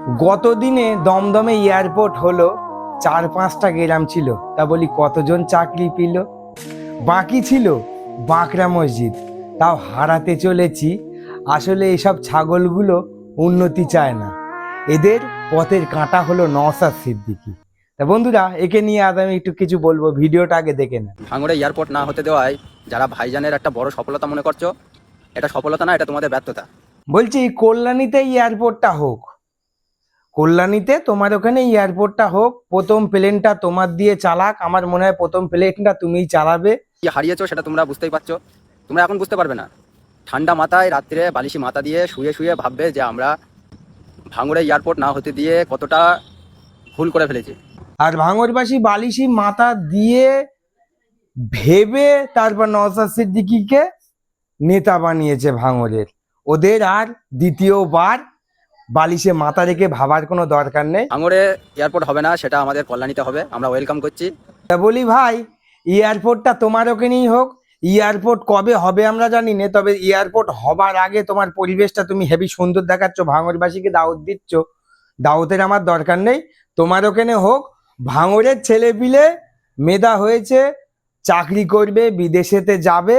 গতদিনে দমদমে এয়ারপোর্ট হলো, 4-5টা গ্রাম ছিল, তা বলি কতজন চাকরি পেল? বাকি ছিল বাঁকড়া মসজিদ, তাও হারাতে চলেছি। আসলে এসব ছাগলগুলো উন্নতি চায় না, এদের পথের কাঁটা হলো নওশাদ সিদ্দিকী। তা বন্ধুরা, একে নিয়ে আজ আমি একটু কিছু বলবো, ভিডিওটা আগে দেখে না। ভাঙড়ে এয়ারপোর্ট না হতে দেওয়ায় যারা ভাইজানের একটা বড় সফলতা মনে করছো, এটা সফলতা না, এটা তোমাদের ব্যর্থতা। বলছি কল্যাণীতে এয়ারপোর্টটা হোক, কল্যাণীতে তোমার ওখানে এয়ারপোর্টটা হোক, প্রথম প্লেনটা তোমার দিয়ে চালাক। আমার মনে হয় প্রথম প্লেনটা তুমিই চালাবে। কি হারিয়েছো সেটা তোমরা বুঝতেই পারছো, তোমরা এখন বুঝতে পারবে না। ঠান্ডা মাথায় রাত্রে বালিশি মাথা দিয়ে শুয়ে শুয়ে ভাববে যে আমরা ভাঙড়ে এয়ারপোর্ট না হতে দিয়ে কতটা ভুল করে ফেলেছি। আর ভাঙড়বাসী বালিশি মাথা দিয়ে ভেবে তারপর নওশাদ সিদ্দিকীকে নেতা বানিয়েছে ভাঙড়ের। ওদের আর দ্বিতীয়বার বালিশে মাথা রেখে ভাবার কোনো দরকার নেই। ভাঙড়ে এয়ারপোর্ট হবে না, সেটা আমাদের কল্যাণীতে হবে, আমরা ওয়েলকাম করছি। তা বলি ভাই, এয়ারপোর্টটা তোমার ওখানেই হোক। এয়ারপোর্ট কবে হবে আমরা জানি না, তবে এয়ারপোর্ট হবার আগে তোমার পরিবেশটা তুমি হেভি সুন্দর দেখাচ্ছ, ভাঙড়বাসীকে দাওয়াত দিচ্ছ। দাওয়াতের আমার দরকার নেই, তোমার ওখানে হোক। ভাঙড়ের ছেলেপিলে মেধা হয়েছে, চাকরি করবে, বিদেশেতে যাবে,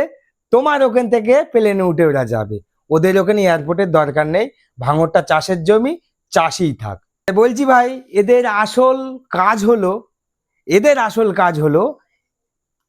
তোমার ওখান থেকে প্লেনে উঠে ওরা যাবে। ওদের ওখানে এয়ারপোর্টের দরকার নেই। ভাঙড়টা চাষের জমি, চাষিই থাক। বলছি ভাই, এদের আসল কাজ হলো,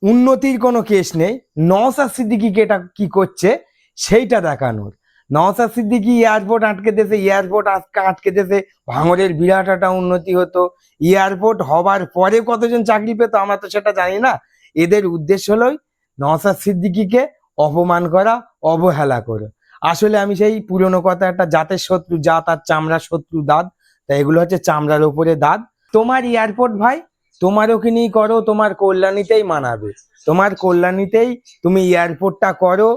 উন্নতির কোনো কেস নেই। নওশাদ সিদ্দিকীকে এটা কি করছে সেইটা দেখানোর। নওশাদ সিদ্দিকী এয়ারপোর্ট আটকে দিয়েছে, এয়ারপোর্ট আটকে দিয়েছে, ভাঙড়ের বিরাট একটা উন্নতি হতো। এয়ারপোর্ট হবার পরে কতজন চাকরি পেতো আমরা তো সেটা জানি না। এদের উদ্দেশ্য হলোই নওশাদ সিদ্দিকীকে অপমান করা, অবহেলা করে। আসলে আমি সেই পুরনো কথা, একটা জাতের শত্রু জাত আর চামড়ার শত্রু দাঁত, তা এগুলো হচ্ছে চামড়ার ওপরে দাঁত। তোমার এয়ারপোর্ট ভাই, তোমার ওখানেই করো, তোমার কল্যাণীতেই মানাবে। তোমার কল্যাণীতেই তুমি এয়ারপোর্টটা করো,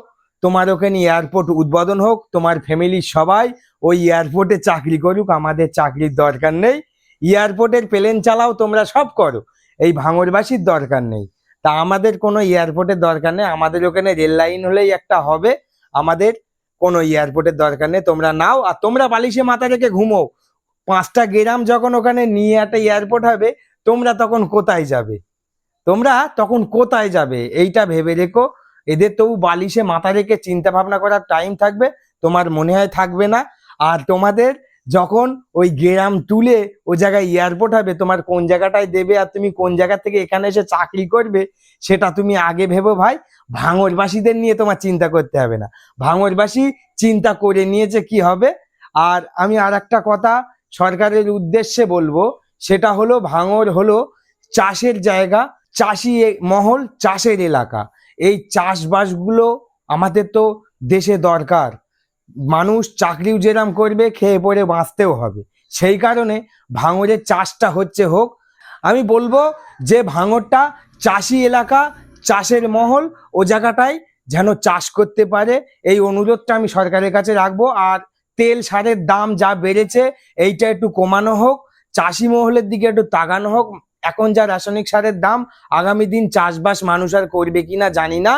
তোমার ওখানে এয়ারপোর্ট উদ্বোধন হোক, তোমার ফ্যামিলির সবাই ওই এয়ারপোর্টে চাকরি করুক, আমাদের চাকরির দরকার নেই। এয়ারপোর্টের প্লেন চালাও, তোমরা সব করো, এই ভাঙড়বাসীর দরকার নেই। তা আমাদের কোনো এয়ারপোর্টের দরকার নেই, আমাদের ওখানে রেল লাইন হলেই একটা হবে, আমাদের কোনো এয়ারপোর্টের দরকার নেই। তোমরা নাও, আর তোমরা বালিশে মাথা রেখে ঘুমো। 5টা গ্রাম যখন ওখানে নিয়ে একটা এয়ারপোর্ট হবে, তোমরা তখন কোথায় যাবে? এইটা ভেবে রেখো। এদের তো বালিশে মাথা রেখে চিন্তা ভাবনা করার টাইম থাকবে, তোমার মনে হয় থাকবে না। আর তোমাদের যখন ওই গ্রাম তুলে ও জায়গায় এয়ারপোর্ট হবে, তোমার কোন জায়গাটায় দেবে আর তুমি কোন জায়গা থেকে এখানে এসে চাকরি করবে সেটা তুমি আগে ভেবো ভাই। ভাঙড়বাসীদের নিয়ে তোমার চিন্তা করতে হবে না, ভাঙড়বাসী চিন্তা করে নিয়েছে কি হবে। আর আমি আর একটা কথা সরকারের উদ্দেশ্যে বলবো, সেটা হলো ভাঙড় হলো চাষের জায়গা, চাষি মহল, চাষের এলাকা। এই চাষবাসগুলো আমাদের তো দেশে দরকার। মানুষ চাকরিও যেরাম করবে, খেয়ে পরে বাঁচতেও হবে। সেই কারণে ভাঙড়ের চাষটা হোক। আমি বলবো যে ভাঙড়টা চাষি এলাকা, চাষের মহল, ও জায়গাটায় যেন চাষ করতে পারে, এই অনুরোধটা আমি সরকারের কাছে রাখবো। আর তেল সারের দাম যা বেড়েছে, এইটা একটু কমানো হোক, চাষি মহলের দিকে একটু তাকানো হোক। এখন যা রাসায়নিক সারের দাম, আগামী দিন চাষবাস মানুষ আর করবে কিনা জানি না।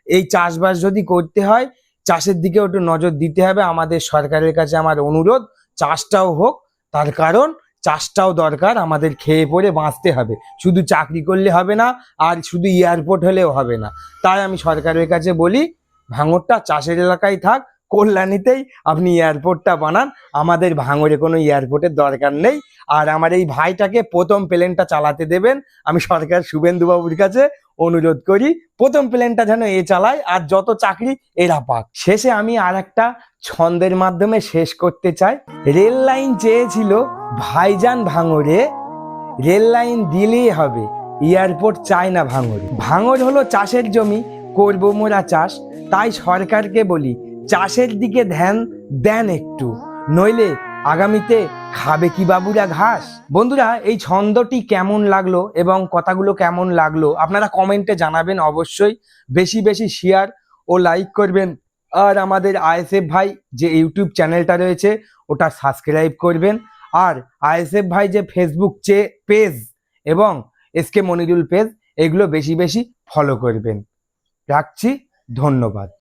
এই চাষবাস যদি করতে হয়, চাষের দিকে একটু নজর দিতে হবে। আমাদের সরকারের কাছে আমার অনুরোধ, চাষটাও হোক, তার কারণ চাষটাও দরকার, আমাদের খেয়ে পরে বাঁচতে হবে। শুধু চাকরি করলে হবে না, আর শুধু এয়ারপোর্ট হলেও হবে না। তাই আমি সরকারের কাছে বলি, ভাঙড়টা চাষের এলাকায় থাক, কল্যাণীতেই আপনি এয়ারপোর্টটা বানান, আমাদের ভাঙড়ে কোনো এয়ারপোর্টের দরকার নেই। আর আমার এই ভাইটাকে প্রথম প্লেনটা চালাতে দেবেন, আমি সরকার শুভেন্দু বাবুর কাছে অনুরোধ করি, প্রথম প্লেনটা যেন এ চালায়, আর যত চাকরি এরা পাক। শেষে আমি আর একটা ছন্দের মাধ্যমে শেষ করতে চাই। রেল লাইন চেয়েছিল ভাইজান ভাঙড়ে, রেল লাইন দিলেই হবে, এয়ারপোর্ট চায় না ভাঙড়ে। ভাঙড় হলো চাষের জমি, করবো মোরা চাষ। তাই সরকারকে বলি, চাষের দিকে ধ্যান দেন একটু, নইলে আগামীতে খাবে কি বাবুরা ঘাস। বন্ধুরা, এই ছন্দটি কেমন লাগলো এবং কথাগুলো কেমন লাগলো আপনারা কমেন্টে জানাবেন অবশ্যই। বেশি বেশি শেয়ার ও লাইক করবেন। আর আমাদের আইএসএফ ভাই যে ইউটিউব চ্যানেলটা রয়েছে, ওটা সাবস্ক্রাইব করবেন। আর আইএসএফ ভাই যে ফেসবুক পেজ এবং এসকে মনিরুল পেজ, এগুলো বেশি বেশি ফলো করবেন। রাখছি, ধন্যবাদ।